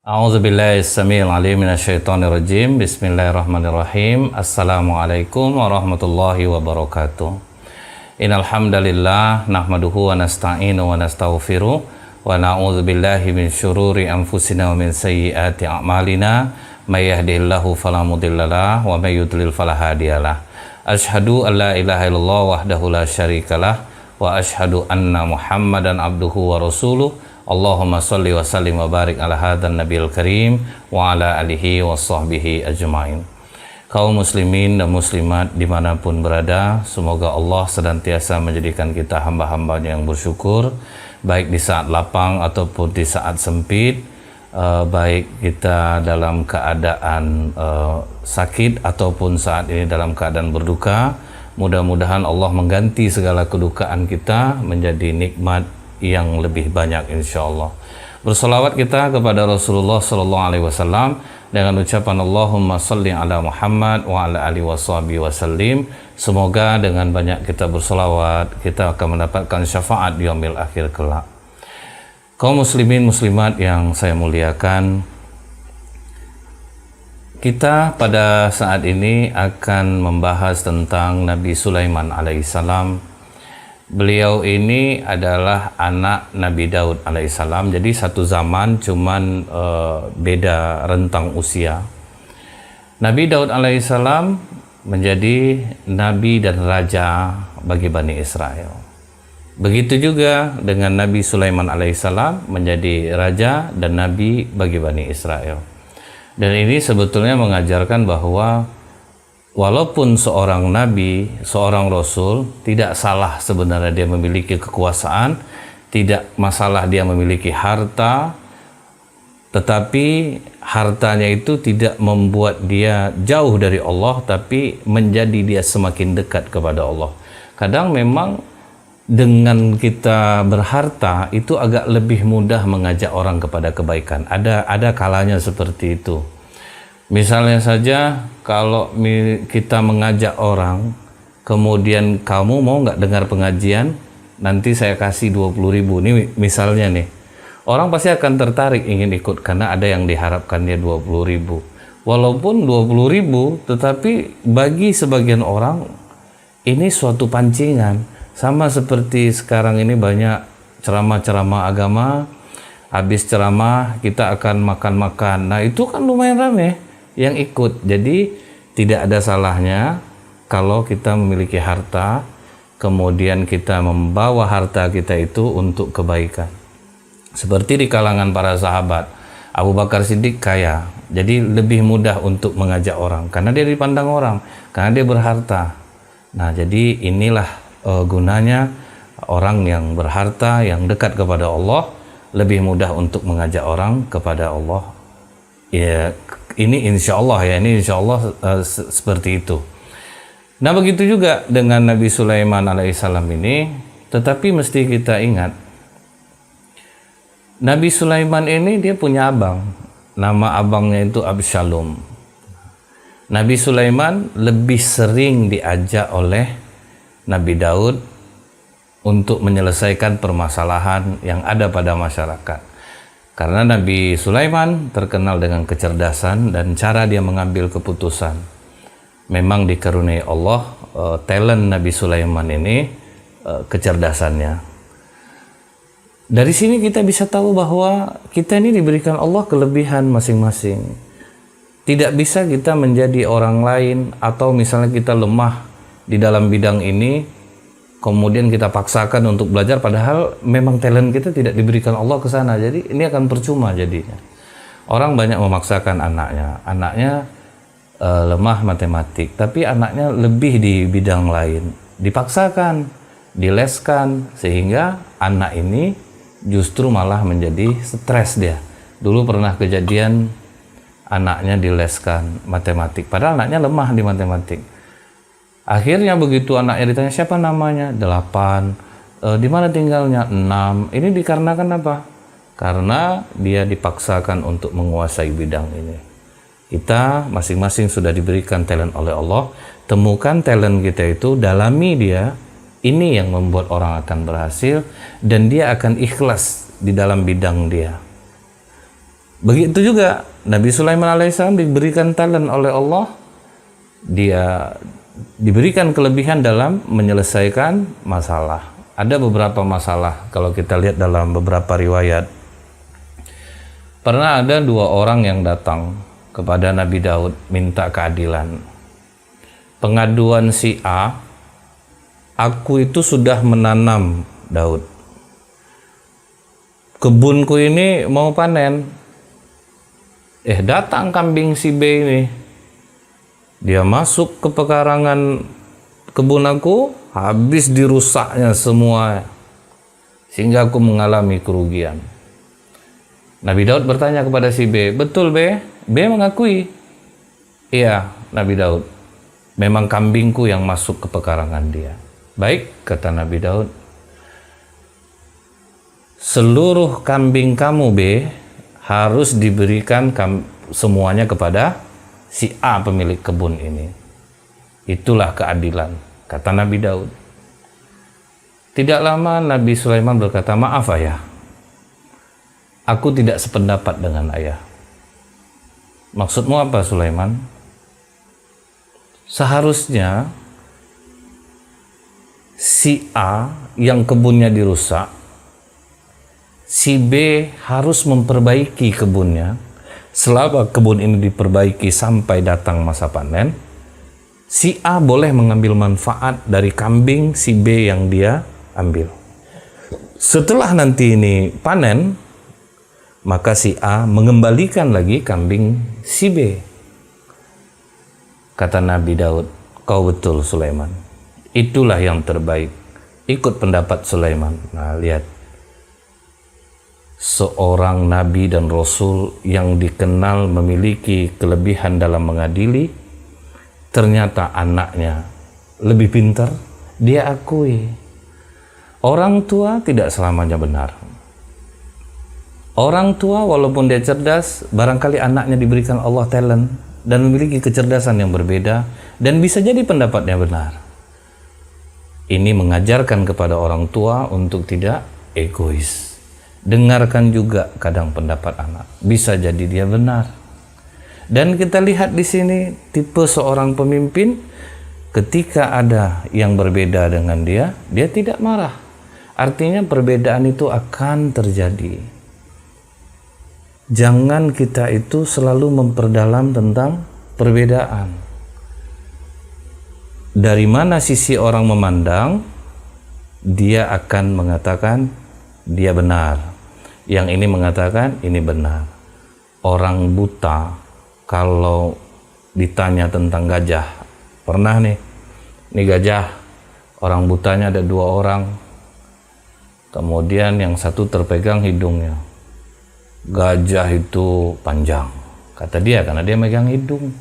A'udzubillahi samiil alim minasyaitonir rajim. Bismillahirrahmanirrahim. Assalamualaikum warahmatullahi wabarakatuh. Innal hamdalillah nahmaduhu wa nasta'inu wa nastaghfiruh wa na'udzubillahi min syururi anfusina wa min sayyiati a'malina. May yahdihillahu fala mudhillalah wa may yudlil fala hadiyalah. Asyhadu an la ilaha illallah wahdahu la syarikalah wa asyhadu anna Muhammadan abduhu wa rasuluh. Allahumma sholli wa sallim wa barik ala hadan nabiyil karim wa ala alihi wa sahbihi ajma'in. Kaum muslimin dan muslimat dimanapun berada, semoga Allah senantiasa menjadikan kita hamba-hambanya yang bersyukur, baik di saat lapang ataupun di saat sempit, baik kita dalam keadaan sakit ataupun saat ini dalam keadaan berduka. Mudah-mudahan Allah mengganti segala kedukaan kita menjadi nikmat yang lebih banyak insyaallah. Bersolawat kita kepada Rasulullah sallallahu alaihi wasallam dengan ucapan Allahumma sholli ala Muhammad wa ala alihi washabihi wasallim. Semoga dengan banyak kita bersolawat kita akan mendapatkan syafaat di yaumil akhir kelak. Kaum muslimin muslimat yang saya muliakan, kita pada saat ini akan membahas tentang Nabi Sulaiman alaihissalam. Beliau ini adalah anak Nabi Daud alaihissalam, jadi satu zaman cuman beda rentang usia. Nabi Daud alaihissalam menjadi nabi dan raja bagi Bani Israel. Begitu juga dengan Nabi Sulaiman alaihissalam menjadi raja dan nabi bagi Bani Israel. Dan ini sebetulnya mengajarkan bahwa walaupun seorang nabi, seorang rasul, tidak salah sebenarnya dia memiliki kekuasaan, tidak masalah dia memiliki harta, tetapi hartanya itu tidak membuat dia jauh dari Allah, tapi menjadi dia semakin dekat kepada Allah. Kadang memang dengan kita berharta itu agak lebih mudah mengajak orang kepada kebaikan. Ada kalanya seperti itu. Misalnya saja kalau kita mengajak orang, kemudian kamu mau nggak dengar pengajian, nanti saya kasih 20.000. Ini misalnya nih, orang pasti akan tertarik ingin ikut karena ada yang diharapkan dia 20.000. Walaupun 20.000, tetapi bagi sebagian orang ini suatu pancingan. Sama seperti sekarang ini banyak ceramah-ceramah agama, habis ceramah kita akan makan-makan. Nah itu kan lumayan rame yang ikut. Jadi tidak ada salahnya kalau kita memiliki harta, kemudian kita membawa harta kita itu untuk kebaikan. Seperti di kalangan para sahabat, Abu Bakar Siddiq kaya, jadi lebih mudah untuk mengajak orang karena dia dipandang orang, karena dia berharta. Nah jadi inilah gunanya orang yang berharta, yang dekat kepada Allah, lebih mudah untuk mengajak orang kepada Allah. Ya, ini insya Allah seperti itu. Nah begitu juga dengan Nabi Sulaiman alaihissalam ini, tetapi mesti kita ingat, Nabi Sulaiman ini dia punya abang, nama abangnya itu Absalom. Nabi Sulaiman lebih sering diajak oleh Nabi Daud untuk menyelesaikan permasalahan yang ada pada masyarakat. Karena Nabi Sulaiman terkenal dengan kecerdasan dan cara dia mengambil keputusan. Memang dikaruniai Allah talent Nabi Sulaiman ini, kecerdasannya. Dari sini kita bisa tahu bahwa kita ini diberikan Allah kelebihan masing-masing. Tidak bisa kita menjadi orang lain, atau misalnya kita lemah di dalam bidang ini, kemudian kita paksakan untuk belajar padahal memang talent kita tidak diberikan Allah ke sana. Jadi ini akan percuma jadinya. Orang banyak memaksakan anaknya lemah matematik, tapi anaknya lebih di bidang lain. Dipaksakan, dileskan, sehingga anak ini justru malah menjadi stres dia. Dulu pernah kejadian anaknya dileskan matematik, padahal anaknya lemah di matematik. Akhirnya begitu anaknya ditanya siapa namanya, 8, di mana tinggalnya, 6. Ini dikarenakan apa? Karena dia dipaksakan untuk menguasai bidang ini. Kita masing-masing sudah diberikan talent oleh Allah. Temukan talent kita itu, dalami dia. Ini yang membuat orang akan berhasil dan dia akan ikhlas di dalam bidang dia. Begitu juga Nabi Sulaiman alaihissalam diberikan talent oleh Allah. Dia diberikan kelebihan dalam menyelesaikan masalah. Ada beberapa masalah kalau kita lihat dalam beberapa riwayat. Pernah ada dua orang yang datang kepada Nabi Daud minta keadilan. Pengaduan si A, aku itu sudah menanam Daud. Kebunku ini mau panen. Datang kambing si B ini. Dia masuk ke pekarangan kebun aku, habis dirusaknya semua, sehingga aku mengalami kerugian. Nabi Daud bertanya kepada si B, betul B? B mengakui, iya Nabi Daud, memang kambingku yang masuk ke pekarangan dia. Baik, kata Nabi Daud, seluruh kambing kamu B harus diberikan semuanya kepada si A pemilik kebun ini. Itulah keadilan, kata Nabi Daud. Tidak lama Nabi Sulaiman berkata, maaf ayah, aku tidak sependapat dengan ayah. Maksudmu apa Sulaiman? Seharusnya si A yang kebunnya dirusak, si B harus memperbaiki kebunnya. Selama kebun ini diperbaiki sampai datang masa panen, si A boleh mengambil manfaat dari kambing si B yang dia ambil. Setelah nanti ini panen, maka si A mengembalikan lagi kambing si B. Kata Nabi Daud, kau betul Sulaiman. Itulah yang terbaik. Ikut pendapat Sulaiman. Nah, lihat. Seorang nabi dan rasul yang dikenal memiliki kelebihan dalam mengadili, ternyata anaknya lebih pintar, dia akui. Orang tua tidak selamanya benar. Orang tua walaupun dia cerdas, barangkali anaknya diberikan Allah talent dan memiliki kecerdasan yang berbeda, dan bisa jadi pendapatnya benar. Ini mengajarkan kepada orang tua untuk tidak egois. Dengarkan juga kadang pendapat anak, bisa jadi dia benar. Dan kita lihat di sini tipe seorang pemimpin, ketika ada yang berbeda dengan dia tidak marah. Artinya perbedaan itu akan terjadi. Jangan kita itu selalu memperdalam tentang perbedaan. Dari mana sisi orang memandang, dia akan mengatakan dia benar. Yang ini mengatakan ini benar. Orang buta kalau ditanya tentang gajah, pernah nih, ini gajah, orang butanya ada dua orang, kemudian yang satu terpegang hidungnya. Gajah itu panjang, kata dia, karena dia megang hidung.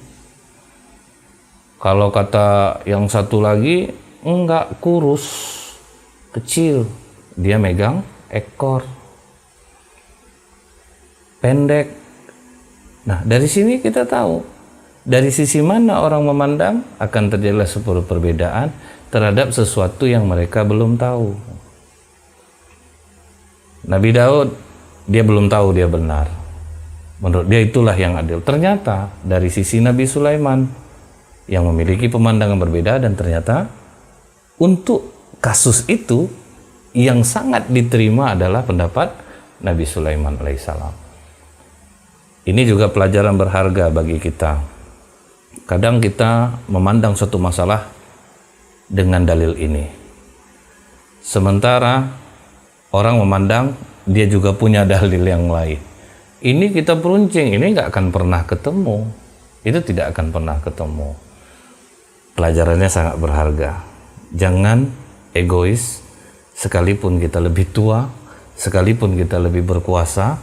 Kalau kata yang satu lagi, enggak, kurus, kecil, dia megang ekor, pendek. Nah, dari sini kita tahu dari sisi mana orang memandang akan terjadilah sebuah perbedaan terhadap sesuatu yang mereka belum tahu. Nabi Daud, dia belum tahu dia benar. Menurut dia itulah yang adil. Ternyata dari sisi Nabi Sulaiman yang memiliki pemandangan berbeda, dan ternyata untuk kasus itu yang sangat diterima adalah pendapat Nabi Sulaiman alaihissalam. Ini juga pelajaran berharga bagi kita. Kadang kita memandang suatu masalah dengan dalil ini, sementara orang memandang dia juga punya dalil yang lain. Ini kita peruncing, ini nggak akan pernah ketemu. Itu tidak akan pernah ketemu. Pelajarannya sangat berharga. Jangan egois, sekalipun kita lebih tua, sekalipun kita lebih berkuasa,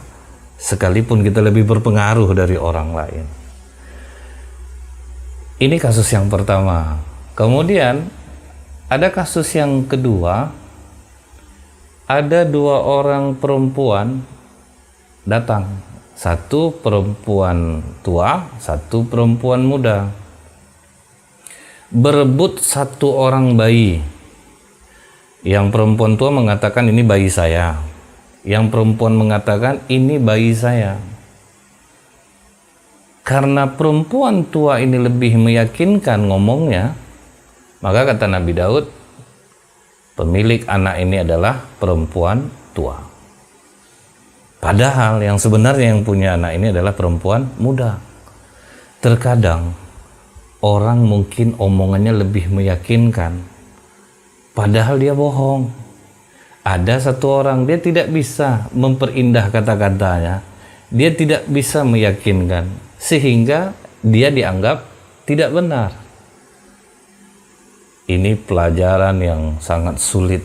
sekalipun kita lebih berpengaruh dari orang lain. Ini kasus yang pertama. Kemudian ada kasus yang kedua. Ada dua orang perempuan datang. Satu perempuan tua, satu perempuan muda. Berebut satu orang bayi. Yang perempuan tua mengatakan ini bayi saya. Yang perempuan mengatakan ini bayi saya. karena perempuan tua ini lebih meyakinkan ngomongnya, maka kata Nabi Daud, pemilik anak ini adalah perempuan tua. Padahal yang sebenarnya yang punya anak ini adalah perempuan muda. Terkadang orang mungkin omongannya lebih meyakinkan, padahal dia bohong. Ada satu orang, dia tidak bisa memperindah kata-katanya, dia tidak bisa meyakinkan, sehingga dia dianggap tidak benar. Ini pelajaran yang sangat sulit.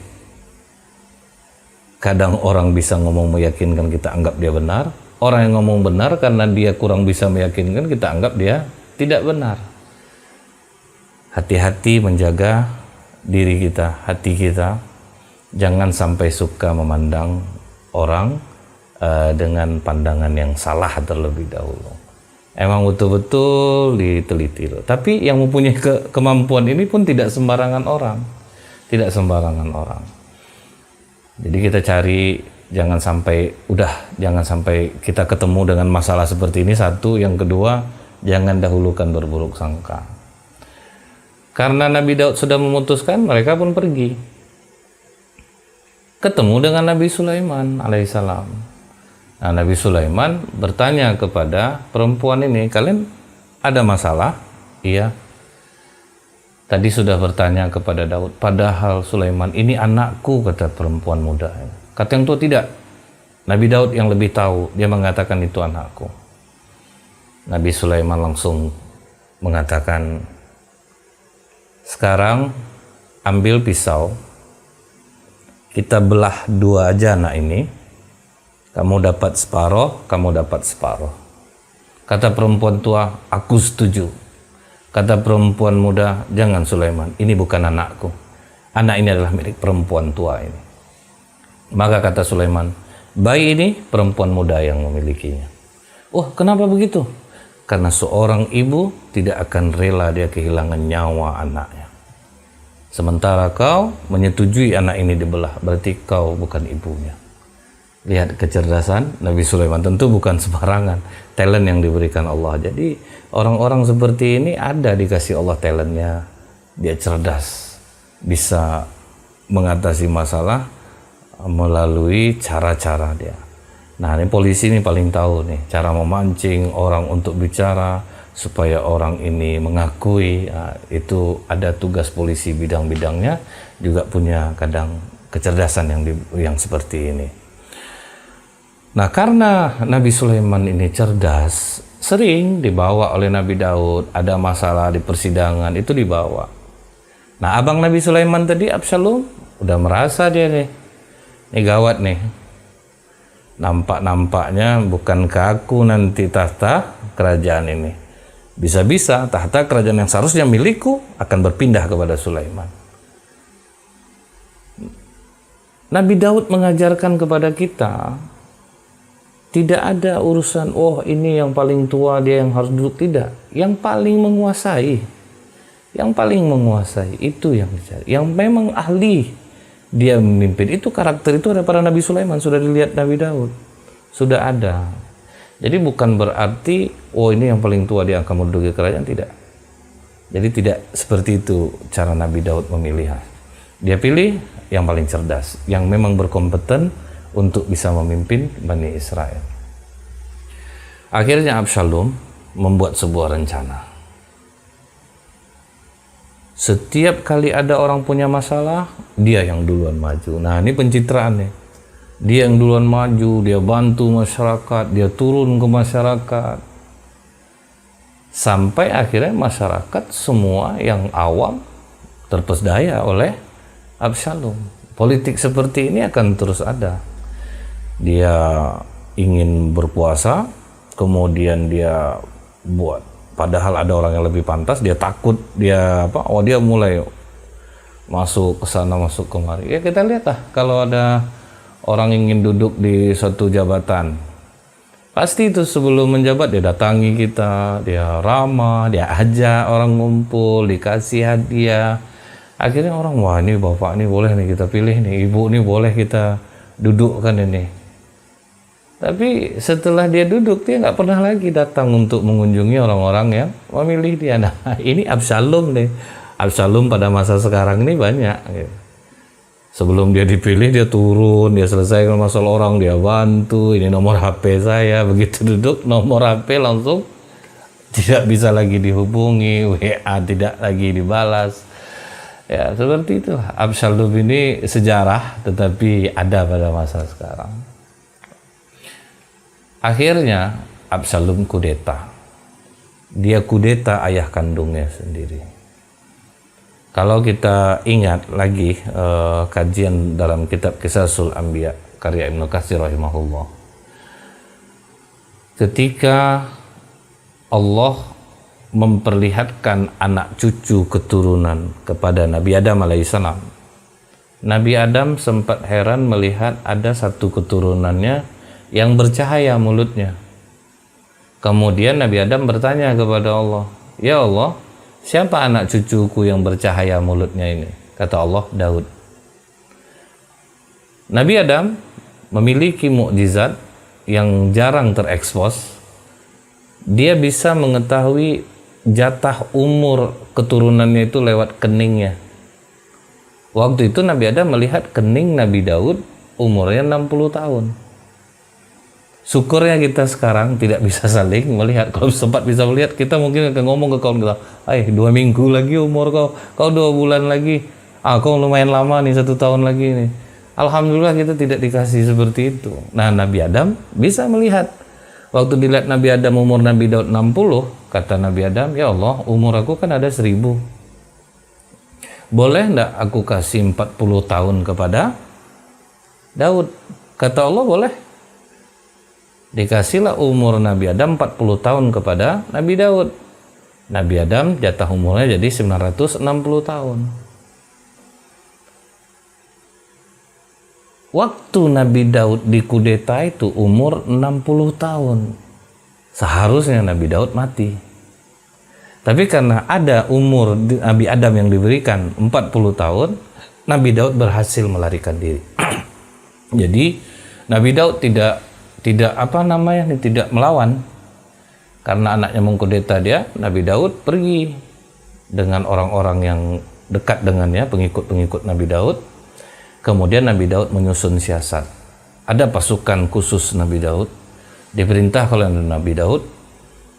Kadang orang bisa ngomong meyakinkan, kita anggap dia benar. Orang yang ngomong benar karena dia kurang bisa meyakinkan, kita anggap dia tidak benar. Hati-hati menjaga diri kita, hati kita. Jangan sampai suka memandang orang dengan pandangan yang salah terlebih dahulu. Emang betul-betul diteliti loh. Tapi yang mempunyai kemampuan ini pun tidak sembarangan orang. Tidak sembarangan orang. Jadi kita cari, jangan sampai kita ketemu dengan masalah seperti ini. Satu, yang kedua, jangan dahulukan berburuk sangka. Karena Nabi Daud sudah memutuskan, mereka pun pergi. Ketemu dengan Nabi Sulaiman alaihissalam. Nah, Nabi Sulaiman bertanya kepada perempuan ini, kalian ada masalah? Iya. Tadi sudah bertanya kepada Daud, padahal Sulaiman, ini anakku, kata perempuan muda. Kata yang tua, tidak. Nabi Daud yang lebih tahu, dia mengatakan itu anakku. Nabi Sulaiman langsung mengatakan, sekarang ambil pisau, kita belah dua aja anak ini, kamu dapat separuh, kamu dapat separuh. Kata perempuan tua, aku setuju. Kata perempuan muda, jangan Sulaiman, ini bukan anakku. Anak ini adalah milik perempuan tua ini. Maka kata Sulaiman, bayi ini perempuan muda yang memilikinya. Oh, kenapa begitu? Karena seorang ibu tidak akan rela dia kehilangan nyawa anaknya. Sementara kau menyetujui anak ini dibelah, berarti kau bukan ibunya. Lihat kecerdasan Nabi Sulaiman, tentu bukan sembarangan talent yang diberikan Allah. Jadi orang-orang seperti ini ada dikasih Allah talentnya, dia cerdas, bisa mengatasi masalah melalui cara-cara dia. Nah, ini polisi ini paling tahu nih cara memancing orang untuk bicara supaya orang ini mengakui. Nah, itu ada tugas polisi, bidang-bidangnya juga punya kadang kecerdasan yang seperti ini. Nah, karena Nabi Sulaiman ini cerdas, sering dibawa oleh Nabi Daud, ada masalah di persidangan, itu dibawa. Nah, abang Nabi Sulaiman tadi, Absalom, udah merasa dia nih, ini gawat nih. Nampak-nampaknya bukan ke aku nanti tahta kerajaan ini. Bisa-bisa tahta kerajaan yang seharusnya milikku akan berpindah kepada Sulaiman. Nabi Daud mengajarkan kepada kita, tidak ada urusan, oh ini yang paling tua, dia yang harus duduk. Tidak. Yang paling menguasai. Yang paling menguasai, itu yang dicari. Yang memang ahli dia memimpin. Itu karakter itu ada pada Nabi Sulaiman. Sudah dilihat Nabi Daud. Sudah ada. Jadi bukan berarti, oh ini yang paling tua, dia akan menduduki kerajaan. Tidak. Jadi tidak seperti itu cara Nabi Daud memilih. Dia pilih yang paling cerdas. Yang memang berkompeten untuk bisa memimpin Bani Israel. Akhirnya Absalom membuat sebuah rencana. Setiap kali ada orang punya masalah, dia yang duluan maju. Nah, ini pencitraan nih. Dia yang duluan maju, dia bantu masyarakat, dia turun ke masyarakat. Sampai akhirnya masyarakat semua yang awam terpesdaya oleh Absalom. Politik seperti ini akan terus ada. Dia ingin berkuasa, kemudian dia buat, padahal ada orang yang lebih pantas, dia takut, dia mulai masuk ke sana, masuk kemari. Ya kita lihat lah, kalau ada orang ingin duduk di suatu jabatan, pasti itu sebelum menjabat dia datangi kita, dia ramah, dia ajak orang ngumpul, dikasih hadiah. Akhirnya orang, wah ini bapak ini boleh nih kita pilih nih, ibu ini boleh kita dudukkan ini. Tapi setelah dia duduk, dia nggak pernah lagi datang untuk mengunjungi orang-orang yang memilih dia. Nah, ini Absalom nih. Absalom pada masa sekarang ini banyak. Gitu. Sebelum dia dipilih, dia turun, dia selesaikan masalah orang, dia bantu. Ini nomor HP saya. Begitu duduk, nomor HP langsung tidak bisa lagi dihubungi, WA tidak lagi dibalas. Ya, seperti itu. Absalom ini sejarah, tetapi ada pada masa sekarang. Akhirnya Absalom kudeta. Dia kudeta ayah kandungnya sendiri. Kalau kita ingat lagi kajian dalam kitab Qisasul Anbiya karya Ibnu Katsir rahimahullah. Ketika Allah memperlihatkan anak cucu keturunan kepada Nabi Adam alaihissalam, Nabi Adam sempat heran melihat ada satu keturunannya yang bercahaya mulutnya. Kemudian Nabi Adam bertanya kepada Allah, "Ya Allah, siapa anak cucuku yang bercahaya mulutnya ini?" Kata Allah, "Daud." Nabi Adam memiliki mukjizat yang jarang terekspos. Dia bisa mengetahui jatah umur keturunannya itu lewat keningnya. Waktu itu Nabi Adam melihat kening Nabi Daud umurnya 60 tahun. Syukurnya kita sekarang tidak bisa saling melihat. Kalau sempat bisa melihat, kita mungkin akan ngomong ke kawan kita, 2 minggu lagi umur kau 2 bulan lagi, kau lumayan lama nih, 1 tahun lagi nih. Alhamdulillah kita tidak dikasih seperti itu. Nah, Nabi Adam bisa melihat. Waktu dilihat Nabi Adam umur Nabi Daud 60, kata Nabi Adam, "Ya Allah, umur aku kan ada 1000. Boleh enggak aku kasih 40 tahun kepada Daud?" Kata Allah, "Boleh." Dikasihlah umur Nabi Adam 40 tahun kepada Nabi Daud. Nabi Adam jatah umurnya jadi 960 tahun. Waktu Nabi Daud dikudeta itu umur 60 tahun. Seharusnya Nabi Daud mati. Tapi karena ada umur Nabi Adam yang diberikan 40 tahun, Nabi Daud berhasil melarikan diri. Jadi Nabi Daud tidak melawan. Karena anaknya mengkudeta dia, Nabi Daud pergi dengan orang-orang yang dekat dengannya, pengikut-pengikut Nabi Daud. Kemudian Nabi Daud menyusun siasat. Ada pasukan khusus Nabi Daud, diperintah oleh Nabi Daud,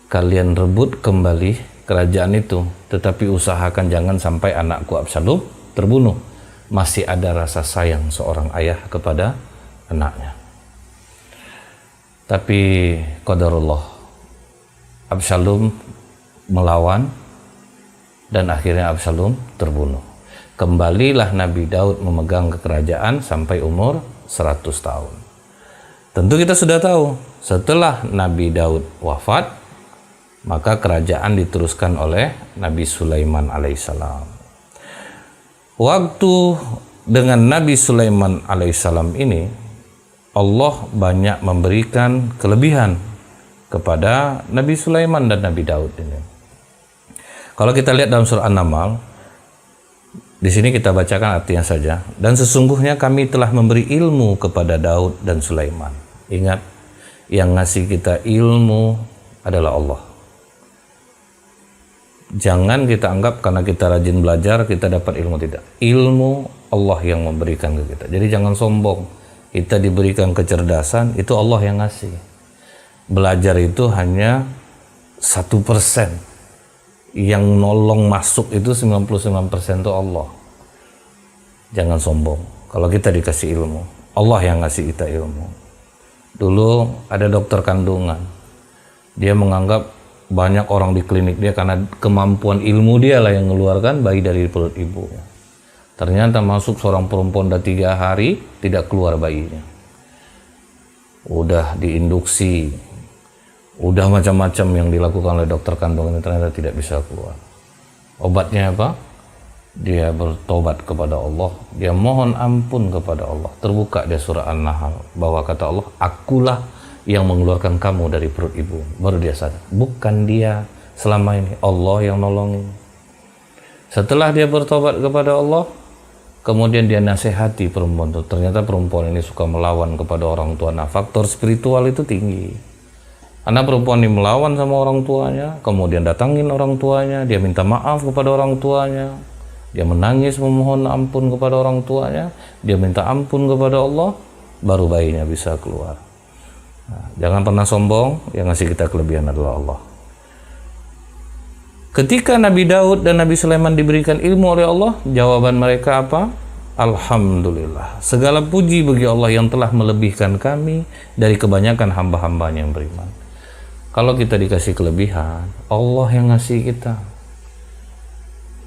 kalian rebut kembali kerajaan itu, tetapi usahakan jangan sampai anakku Absalom terbunuh. Masih ada rasa sayang seorang ayah kepada anaknya. Tapi qadarullah, Absalom melawan dan akhirnya Absalom terbunuh. Kembalilah Nabi Daud memegang kekerajaan sampai umur 100 tahun. Tentu kita sudah tahu, setelah Nabi Daud wafat, maka kerajaan diteruskan oleh Nabi Sulaiman alaihissalam. Waktu dengan Nabi Sulaiman alaihissalam ini, Allah banyak memberikan kelebihan kepada Nabi Sulaiman dan Nabi Daud ini. Kalau kita lihat dalam surah An-Naml, di sini kita bacakan artinya saja. Dan sesungguhnya kami telah memberi ilmu kepada Daud dan Sulaiman. Ingat, yang ngasih kita ilmu adalah Allah. Jangan kita anggap karena kita rajin belajar kita dapat ilmu, tidak. Ilmu Allah yang memberikan ke kita. Jadi jangan sombong. Kita diberikan kecerdasan, itu Allah yang ngasih. Belajar itu hanya 1%. Yang nolong masuk itu 99% itu Allah. Jangan sombong. Kalau kita dikasih ilmu, Allah yang ngasih kita ilmu. Dulu ada dokter kandungan. Dia menganggap banyak orang di klinik dia karena kemampuan ilmu dia lah yang mengeluarkan bayi dari perut ibunya. Ternyata masuk seorang perempuan udah 3 hari tidak keluar bayinya. Udah diinduksi, udah macam-macam yang dilakukan oleh dokter kandungan, ternyata tidak bisa keluar. Obatnya apa? Dia bertobat kepada Allah, dia mohon ampun kepada Allah. Terbuka dia surah An-Nahl bahwa kata Allah, akulah yang mengeluarkan kamu dari perut ibu. Baru dia sadar, bukan dia selama ini, Allah yang nolongin. Setelah dia bertobat kepada Allah, Kemudian dia nasihati perempuan itu. Ternyata perempuan ini suka melawan kepada orang tua. Nah, faktor spiritual itu tinggi. Karena perempuan ini melawan sama orang tuanya, kemudian datangin orang tuanya, dia minta maaf kepada orang tuanya, dia menangis memohon ampun kepada orang tuanya, dia minta ampun kepada Allah, baru bayinya bisa keluar. Nah, jangan pernah sombong, yang ngasih kita kelebihan adalah Allah. Ketika Nabi Daud dan Nabi Sulaiman diberikan ilmu oleh Allah, jawaban mereka apa? Alhamdulillah, segala puji bagi Allah yang telah melebihkan kami dari kebanyakan hamba-hambanya yang beriman. Kalau kita dikasih kelebihan, Allah yang ngasih kita.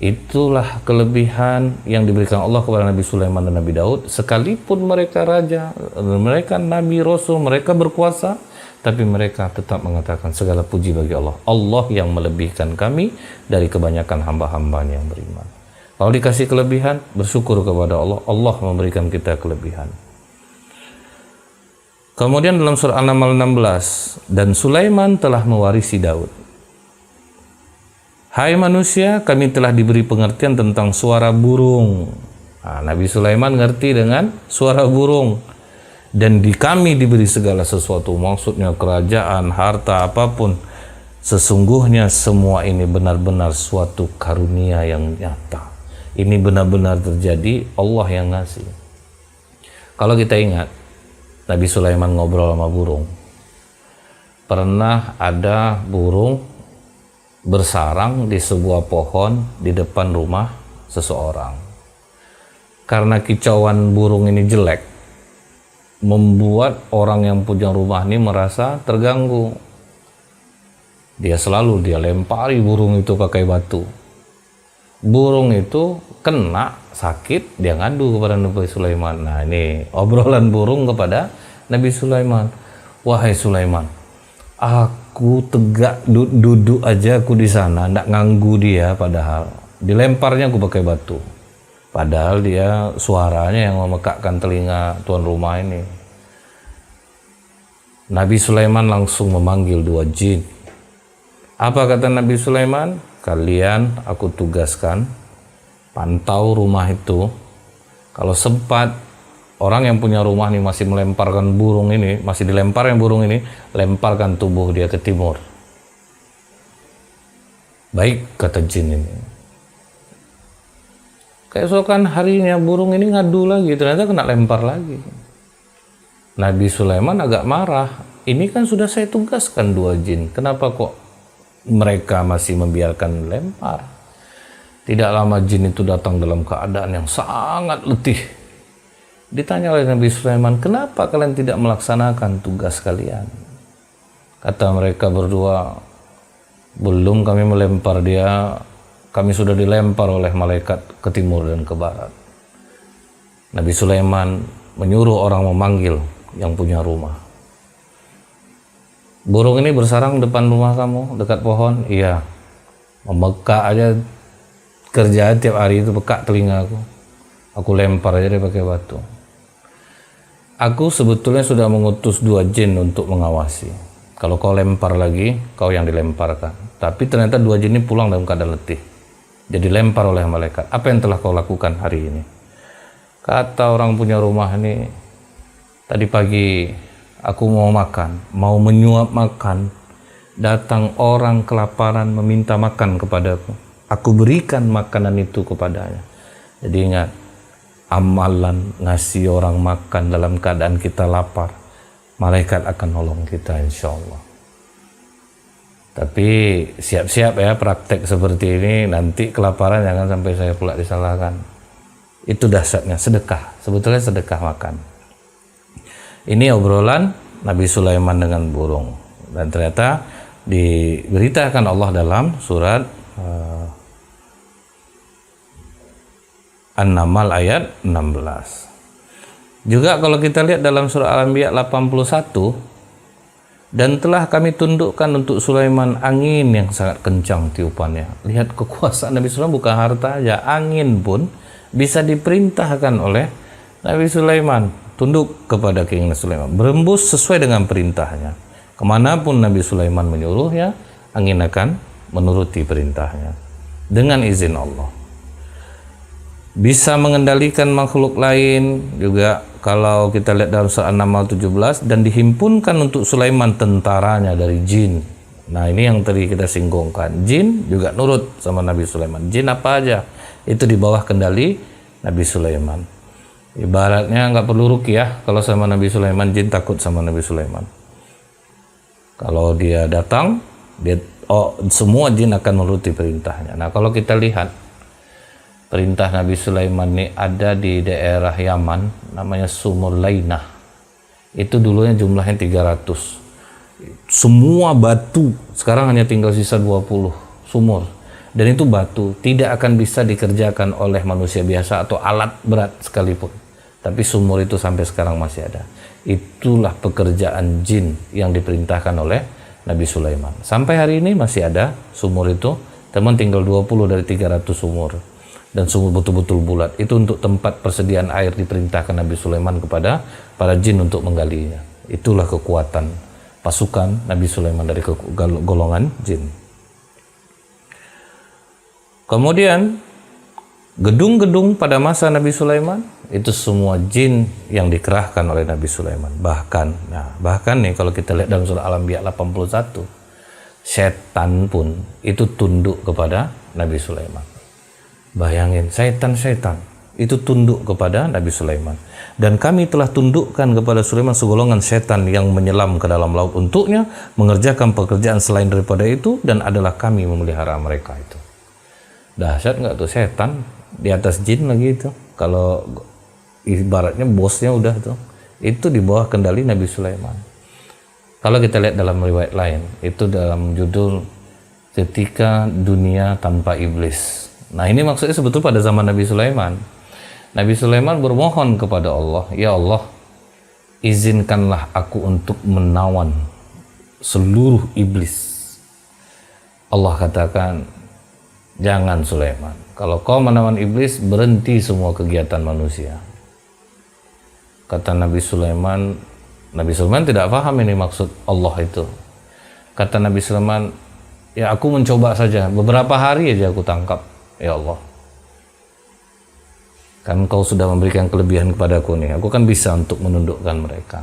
Itulah kelebihan yang diberikan Allah kepada Nabi Sulaiman dan Nabi Daud. Sekalipun mereka raja, mereka nabi, rasul, mereka berkuasa, tapi mereka tetap mengatakan segala puji bagi Allah. Allah yang melebihkan kami dari kebanyakan hamba-hambanya yang beriman. Kalau dikasih kelebihan, bersyukur kepada Allah. Allah memberikan kita kelebihan. Kemudian dalam surah An-Naml 16, dan Sulaiman telah mewarisi Daud. Hai manusia, kami telah diberi pengertian tentang suara burung. Nah, Nabi Sulaiman ngerti dengan suara burung. Dan di kami diberi segala sesuatu, maksudnya kerajaan, harta, apapun. Sesungguhnya semua ini benar-benar suatu karunia yang nyata. Ini benar-benar terjadi, Allah yang ngasih. Kalau kita ingat, Nabi Sulaiman ngobrol sama burung. Pernah ada burung bersarang di sebuah pohon di depan rumah seseorang. Karena kicauan burung ini jelek, membuat orang yang punya rumah ini merasa terganggu. Dia lempari burung itu pakai batu. Burung itu kena sakit, dia ngadu kepada Nabi Sulaiman. Nah, ini obrolan burung kepada Nabi Sulaiman. Wahai Sulaiman, aku tegak duduk aja aku di sana, ndak nganggu dia, padahal dilemparnya aku pakai batu. Padahal dia suaranya yang memekakkan telinga tuan rumah ini. Nabi Sulaiman langsung memanggil 2 jin. Apa kata Nabi Sulaiman? Kalian aku tugaskan pantau rumah itu. Kalau sempat orang yang punya rumah ini masih melemparkan burung ini, masih dilempar yang burung ini, lemparkan tubuh dia ke timur. Baik, kata jin ini. Keesokan harinya burung ini ngadu lagi, ternyata kena lempar lagi. Nabi Sulaiman agak marah. Ini kan sudah saya tugaskan 2 jin, kenapa kok mereka masih membiarkan lempar? Tidak lama jin itu datang dalam keadaan yang sangat letih. Ditanya oleh Nabi Sulaiman, kenapa kalian tidak melaksanakan tugas kalian? Kata mereka berdua, belum kami melempar dia, kami sudah dilempar oleh malaikat ke timur dan ke barat. Nabi Sulaiman menyuruh orang memanggil yang punya rumah. Burung ini bersarang depan rumah kamu, dekat pohon? Iya. Memekak aja, kerja tiap hari itu bekak telinga aku. Aku lempar aja dia pakai batu. Aku sebetulnya sudah mengutus 2 jin untuk mengawasi. Kalau kau lempar lagi, kau yang dilemparkan. Tapi ternyata 2 jin ini pulang dalam keadaan letih. Jadi lempar oleh malaikat. Apa yang telah kau lakukan hari ini? Kata orang punya rumah ini, tadi pagi aku mau makan, mau menyuap makan. Datang orang kelaparan meminta makan kepadaku. Aku berikan makanan itu kepadanya. Jadi ingat, amalan ngasih orang makan dalam keadaan kita lapar, malaikat akan nolong kita insya Allah. Tapi siap-siap ya praktek seperti ini, nanti kelaparan jangan sampai saya pula disalahkan. Itu dahsyatnya sedekah, sebetulnya sedekah makan. Ini obrolan Nabi Sulaiman dengan burung, dan ternyata diberitakan Allah dalam surat An-Naml ayat 16. Juga kalau kita lihat dalam surah Al-Anbiya 81, dan telah kami tundukkan untuk Sulaiman angin yang sangat kencang tiupannya. Lihat kekuasaan Nabi Sulaiman, bukan harta aja, angin pun bisa diperintahkan oleh Nabi Sulaiman. Tunduk kepada keinginan Sulaiman, berembus sesuai dengan perintahnya. Kemanapun Nabi Sulaiman menyuruhnya, angin akan menuruti perintahnya dengan izin Allah. bisa mengendalikan makhluk lain juga. Kalau kita lihat dalam surah An-Naml 17, dan dihimpunkan untuk Sulaiman tentaranya dari jin. Nah, ini yang tadi kita singgungkan. Jin juga nurut sama Nabi Sulaiman. Jin apa aja itu di bawah kendali Nabi Sulaiman. Ibaratnya nggak perlu ruqyah kalau sama Nabi Sulaiman, jin takut sama Nabi Sulaiman. Kalau dia datang, semua jin akan menuruti perintahnya. Nah, kalau kita lihat perintah Nabi Sulaiman ini ada di daerah Yaman, namanya Sumur Lainah. Itu dulunya jumlahnya 300. Semua batu, sekarang hanya tinggal sisa 20 sumur. Dan itu batu, tidak akan bisa dikerjakan oleh manusia biasa atau alat berat sekalipun. Tapi sumur itu sampai sekarang masih ada. Itulah pekerjaan jin yang diperintahkan oleh Nabi Sulaiman. Sampai hari ini masih ada sumur itu, teman tinggal 20 dari 300 sumur. Dan sumur betul-betul bulat. Itu untuk tempat persediaan air diperintahkan Nabi Sulaiman kepada para jin untuk menggalinya. Itulah kekuatan pasukan Nabi Sulaiman dari golongan jin. Kemudian gedung-gedung pada masa Nabi Sulaiman itu semua jin yang dikerahkan oleh Nabi Sulaiman. Bahkan nih kalau kita lihat dalam surah Al-Anbiya 81, setan pun itu tunduk kepada Nabi Sulaiman. Bayangin, setan-setan itu tunduk kepada Nabi Sulaiman. Dan kami telah tundukkan kepada Sulaiman segolongan setan yang menyelam ke dalam laut untuknya, mengerjakan pekerjaan selain daripada itu, dan adalah kami memelihara mereka itu. Dahsyat nggak tuh, setan di atas jin lagi itu. Kalau ibaratnya bosnya udah tuh, itu di bawah kendali Nabi Sulaiman. Kalau kita lihat dalam riwayat lain, itu dalam judul Ketika Dunia Tanpa Iblis. Nah, ini maksudnya sebetulnya pada zaman Nabi Sulaiman. Nabi Sulaiman bermohon kepada Allah, ya Allah, izinkanlah aku untuk menawan seluruh iblis. Allah katakan, jangan Sulaiman. Kalau kau menawan iblis, berhenti semua kegiatan manusia. Kata Nabi Sulaiman tidak paham ini maksud Allah itu. Kata Nabi Sulaiman, ya aku mencoba saja, beberapa hari aja aku tangkap, ya Allah. Kan kau sudah memberikan kelebihan kepadaku nih, aku kan bisa untuk menundukkan mereka.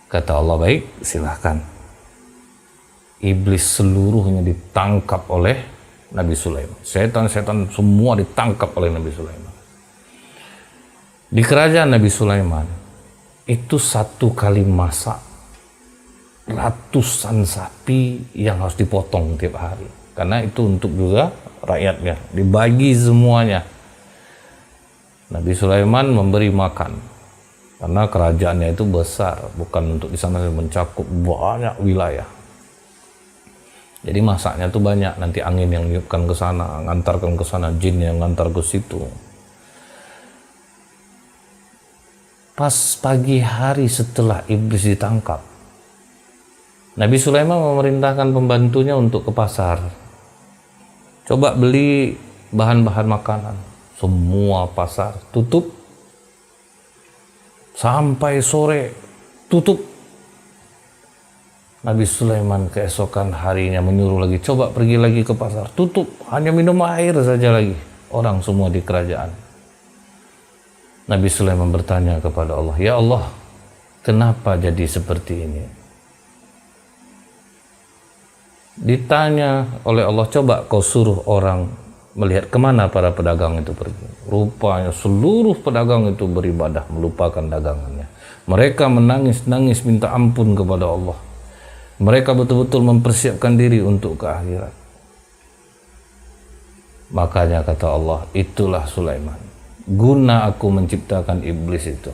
Kata Allah, baik, silahkan. Iblis seluruhnya ditangkap oleh Nabi Sulaiman. Setan-setan semua ditangkap oleh Nabi Sulaiman. Di kerajaan Nabi Sulaiman, itu satu kali masak ratusan sapi yang harus dipotong tiap hari. Karena itu untuk juga rakyatnya, dibagi semuanya. Nabi Sulaiman memberi makan karena kerajaannya itu besar, bukan untuk di sana mencakup banyak wilayah. Jadi masaknya tuh banyak, nanti angin yang niupkan ke sana, ngantarkan ke sana, jin yang ngantar ke situ. Pas pagi hari setelah iblis ditangkap, Nabi Sulaiman memerintahkan pembantunya untuk ke pasar. Coba beli bahan-bahan makanan. Semua pasar tutup. Sampai sore tutup. Nabi Sulaiman keesokan harinya menyuruh lagi, coba pergi lagi ke pasar. Tutup, hanya minum air saja lagi. Orang semua di kerajaan. Nabi Sulaiman bertanya kepada Allah, ya Allah, kenapa jadi seperti ini? Ditanya oleh Allah, coba kau suruh orang melihat kemana para pedagang itu pergi. Rupanya seluruh pedagang itu beribadah, melupakan dagangannya. Mereka menangis-nangis minta ampun kepada Allah. Mereka betul-betul mempersiapkan diri untuk ke akhirat. Makanya kata Allah, itulah Sulaiman. Guna aku menciptakan iblis itu,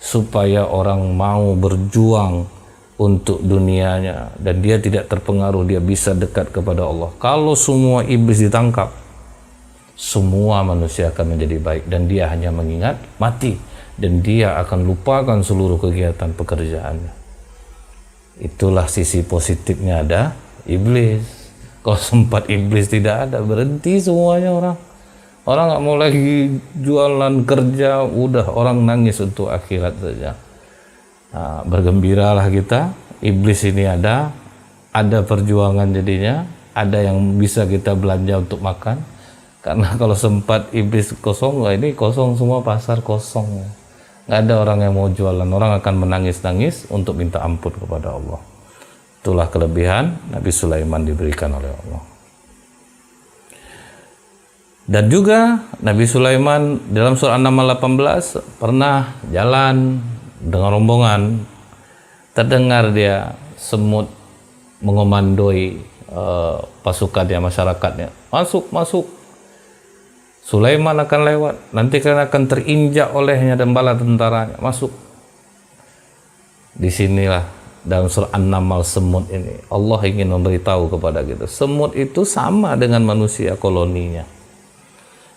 supaya orang mau berjuang untuk dunianya dan dia tidak terpengaruh, dia bisa dekat kepada Allah. Kalau semua iblis ditangkap, semua manusia akan menjadi baik dan dia hanya mengingat mati dan dia akan lupakan seluruh kegiatan pekerjaannya. Itulah sisi positifnya ada iblis. Kalau sempat iblis tidak ada, berhenti semuanya orang. Orang nggak mau lagi jualan, kerja, udah orang nangis untuk akhirat saja. Nah, bergembiralah kita, iblis ini ada perjuangan jadinya, ada yang bisa kita belanja untuk makan. Karena kalau sempat iblis kosong, wah ini kosong semua, pasar kosong. Nggak ada orang yang mau jualan, orang akan menangis-nangis untuk minta ampun kepada Allah. Itulah kelebihan Nabi Sulaiman diberikan oleh Allah. Dan juga Nabi Sulaiman dalam surah An-Naml 18 pernah jalan dengan rombongan, terdengar dia semut mengomandoi pasukannya, masyarakatnya, masuk, Sulaiman akan lewat, nanti kan akan terinjak olehnya dan bala tentaranya, masuk. Disinilah dalam surah An-Naml semut ini Allah ingin memberitahu kepada kita, semut itu sama dengan manusia koloninya.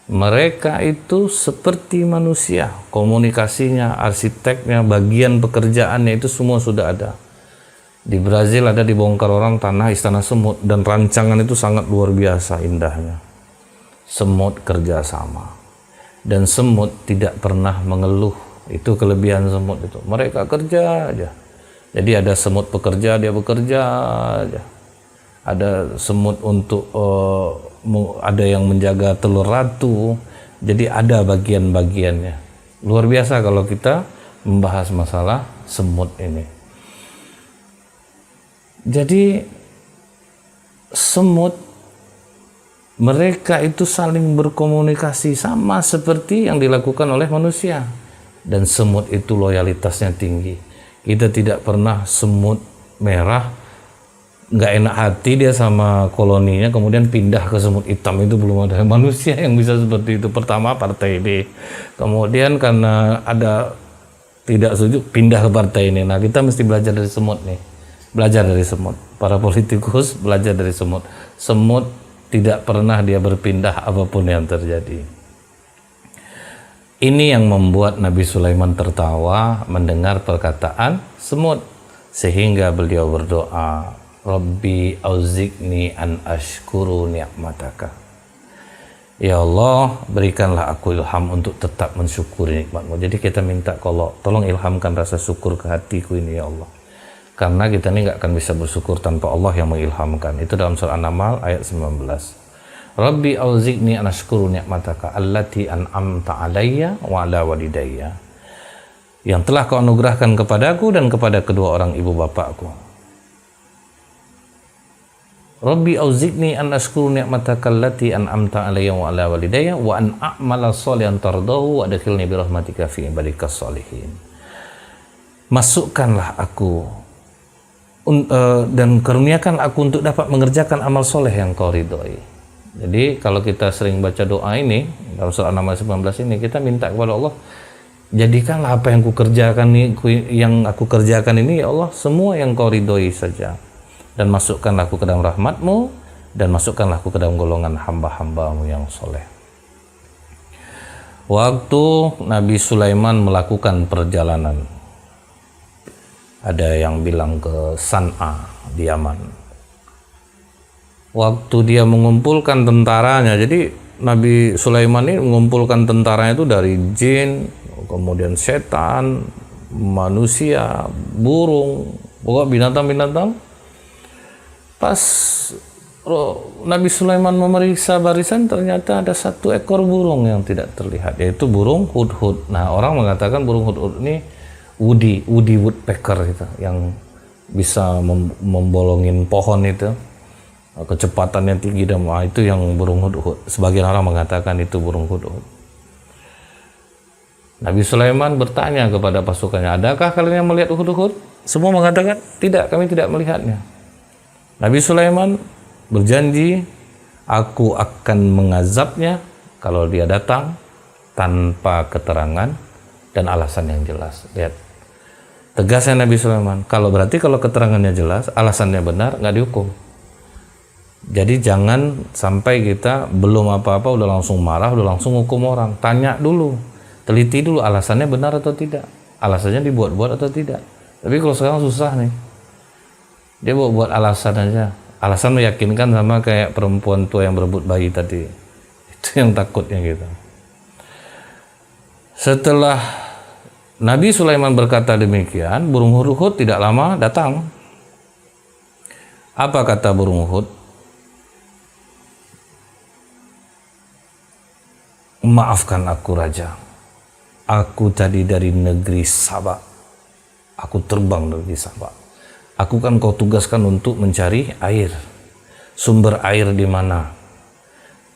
Mereka itu seperti manusia, komunikasinya, arsiteknya, bagian pekerjaannya itu semua sudah ada. Di Brazil ada dibongkar orang tanah istana semut, dan rancangan itu sangat luar biasa indahnya. Semut kerja sama, dan semut tidak pernah mengeluh. Itu kelebihan semut itu, mereka kerja aja. Jadi ada semut pekerja, dia bekerja aja. Ada semut untuk ada yang menjaga telur ratu. Jadi ada bagian-bagiannya. Luar biasa kalau kita membahas masalah semut ini. Jadi semut, mereka itu saling berkomunikasi sama seperti yang dilakukan oleh manusia. Dan semut itu loyalitasnya tinggi. Kita tidak pernah semut merah nggak enak hati dia sama koloninya kemudian pindah ke semut hitam. Itu belum ada manusia yang bisa seperti itu. Pertama partai B, kemudian karena ada tidak setuju pindah ke partai ini. Nah, kita mesti belajar dari semut nih, belajar dari semut. Para politikus belajar dari semut. Semut tidak pernah dia berpindah apapun yang terjadi. Ini yang membuat Nabi Sulaiman tertawa mendengar perkataan semut, sehingga beliau berdoa, Rabbi auziqni an ashkuru ni'mataka. Ya Allah, berikanlah aku ilham untuk tetap mensyukuri nikmatmu. Jadi kita minta kalau tolong ilhamkan rasa syukur ke hatiku ini ya Allah. Karena kita ini nggak akan bisa bersyukur tanpa Allah yang mengilhamkan. Itu dalam surah An-Naml ayat 19. Rabbi auziqni an ashkuru ni'mataka allati an'amta alayya wa ala walidayya. Yang telah kau anugerahkan kepadaku dan kepada kedua orang ibu bapakku. Rabbi auziqni an ashkuru ni'mataka allati an'amta alayya wa ala walidayya wa an a'mala shalihan tardahu wa adkhilni bi rahmatika fi ibadikas sholihin. Masukkanlah aku dan karuniakan aku untuk dapat mengerjakan amal soleh yang kau ridhoi. Jadi kalau kita sering baca doa ini dalam surah An-Naml 19 ini, kita minta kepada Allah, jadikanlah apa yang aku kerjakan ini ya Allah semua yang kau ridhoi saja, dan masukkanlah aku ke dalam rahmatmu, dan masukkanlah aku ke dalam golongan hamba-hambamu yang soleh. Waktu Nabi Sulaiman melakukan perjalanan, ada yang bilang ke San'a di Yaman. Waktu dia mengumpulkan tentaranya, jadi Nabi Sulaiman ini mengumpulkan tentaranya itu dari jin, kemudian setan, manusia, burung, pokok binatang-binatang. Pas Nabi Sulaiman memeriksa barisan, ternyata ada satu ekor burung yang tidak terlihat, yaitu burung hudhud. Nah, orang mengatakan burung hudhud ini Woody woodpecker gitu, yang bisa membolongin pohon itu, kecepatannya tinggi, dan itu yang burung hudhud. Sebagian orang mengatakan itu burung hudhud. Nabi Sulaiman bertanya kepada pasukannya, adakah kalian yang melihat hudhud? Semua mengatakan tidak, kami tidak melihatnya. Nabi Sulaiman berjanji, aku akan mengazabnya kalau dia datang tanpa keterangan dan alasan yang jelas. Lihat tegasnya Nabi Sulaiman. Kalau keterangannya jelas, alasannya benar, nggak dihukum. Jadi jangan sampai kita belum apa-apa udah langsung marah, udah langsung hukum orang. Tanya dulu, teliti dulu alasannya benar atau tidak, alasannya dibuat-buat atau tidak. Tapi kalau sekarang susah nih, dia buat alasan aja, alasan meyakinkan, sama kayak perempuan tua yang berebut bayi tadi. Itu yang takutnya gitu. Setelah Nabi Sulaiman berkata demikian, burung hudhud tidak lama datang. Apa kata burung hudhud? maafkan aku raja, aku tadi dari negeri Sabak, aku terbang dari Sabak. Aku kan kau tugaskan untuk mencari air, sumber air di mana.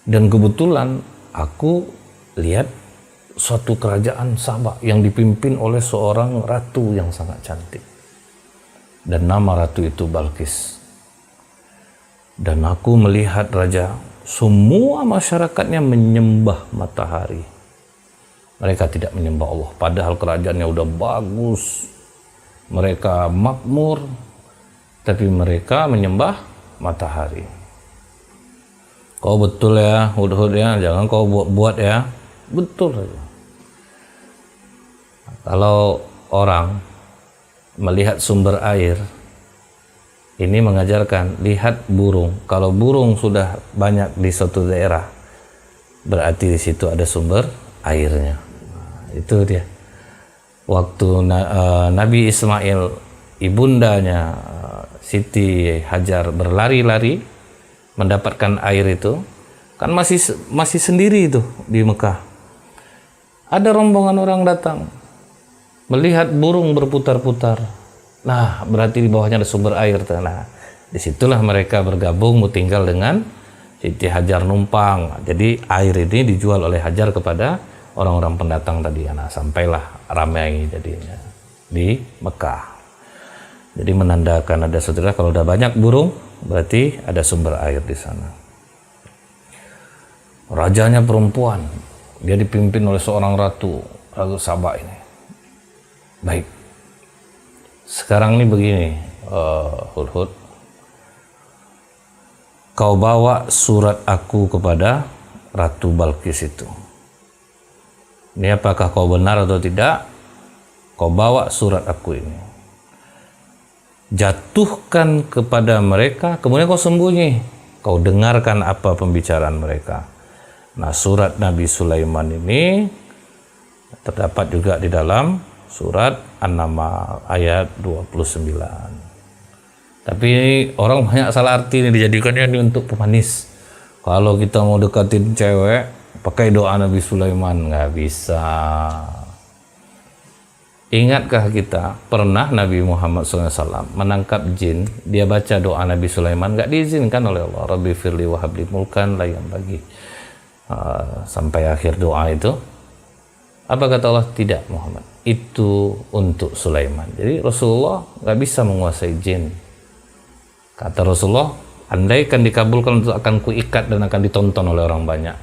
Dan kebetulan aku lihat suatu kerajaan Sabak yang dipimpin oleh seorang ratu yang sangat cantik. Dan nama ratu itu Balkis. Dan aku melihat raja, semua masyarakatnya menyembah matahari. Mereka tidak menyembah Allah, padahal kerajaannya udah bagus. Mereka makmur, tapi mereka menyembah matahari. Kau betul ya, Hudhud ya, jangan kau buat-buat ya. Betul saja. Kalau orang melihat sumber air, ini mengajarkan, lihat burung. Kalau burung sudah banyak di suatu daerah, berarti di situ ada sumber airnya. Itu dia. Waktu Nabi Ismail, ibundanya Siti Hajar berlari-lari mendapatkan air itu, kan masih sendiri itu di Mekah. Ada rombongan orang datang, melihat burung berputar-putar. Nah, berarti di bawahnya ada sumber air. Nah, disitulah mereka bergabung, tinggal dengan Siti Hajar numpang. Jadi air ini dijual oleh Hajar kepada orang-orang pendatang tadi. Nah, sampailah ramai jadinya di Mekah. Jadi menandakan ada saudara, kalau udah banyak burung, berarti ada sumber air di sana. Rajanya perempuan, dia dipimpin oleh seorang ratu Sabak ini. Baik, sekarang ini begini, Hudhud, kau bawa surat aku kepada Ratu Balkis itu. Ini apakah kau benar atau tidak? Kau bawa surat aku ini, jatuhkan kepada mereka, kemudian kau sembunyi, kau dengarkan apa pembicaraan mereka. Nah, surat Nabi Sulaiman ini terdapat juga di dalam surat An-Naml ayat 29. Tapi orang banyak salah arti ini, dijadikannya ini untuk pemanis. Kalau kita mau deketin cewek, pakai doa Nabi Sulaiman, nggak bisa. Ingatkah kita pernah Nabi Muhammad SAW menangkap jin, dia baca doa Nabi Sulaiman, nggak diizinkan oleh Allah. Rabbi firli wa habli mulkan la yanbaghi, sampai akhir doa itu. Apa kata Allah? Tidak Muhammad, itu untuk Sulaiman. Jadi Rasulullah nggak bisa menguasai jin. Kata Rasulullah, andaikan dikabulkan itu akan kuikat dan akan ditonton oleh orang banyak.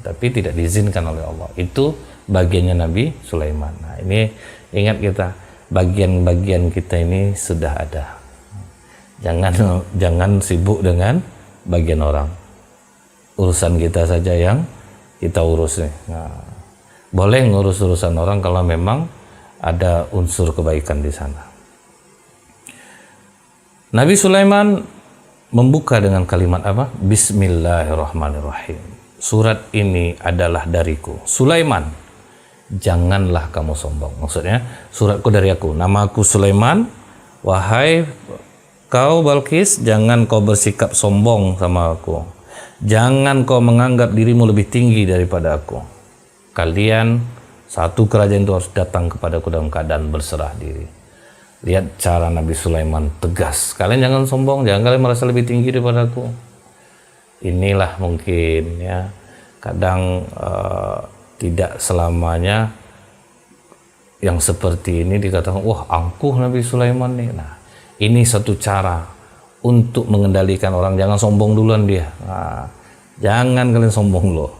Tapi tidak diizinkan oleh Allah. Itu bagiannya Nabi Sulaiman. Nah, ini ingat kita, bagian-bagian kita ini sudah ada. Jangan sibuk dengan bagian orang. Urusan kita saja yang kita urus nih. Nah, boleh ngurus urusan orang kalau memang ada unsur kebaikan di sana. Nabi Sulaiman membuka dengan kalimat apa? Bismillahirrahmanirrahim. Surat ini adalah dariku. Sulaiman, janganlah kamu sombong. Maksudnya, suratku dari aku. Nama aku Sulaiman. Wahai kau Balkis, jangan kau bersikap sombong sama aku. Jangan kau menganggap dirimu lebih tinggi daripada aku. Kalian satu kerajaan itu harus datang kepadaku dalam keadaan berserah diri. Lihat cara Nabi Sulaiman tegas. Kalian jangan sombong, jangan kalian merasa lebih tinggi daripada aku. Inilah mungkin ya, kadang tidak selamanya yang seperti ini dikatakan, wah angkuh Nabi Sulaiman nih. Nah, ini satu cara untuk mengendalikan orang, jangan sombong duluan dia. Nah, jangan kalian sombong loh.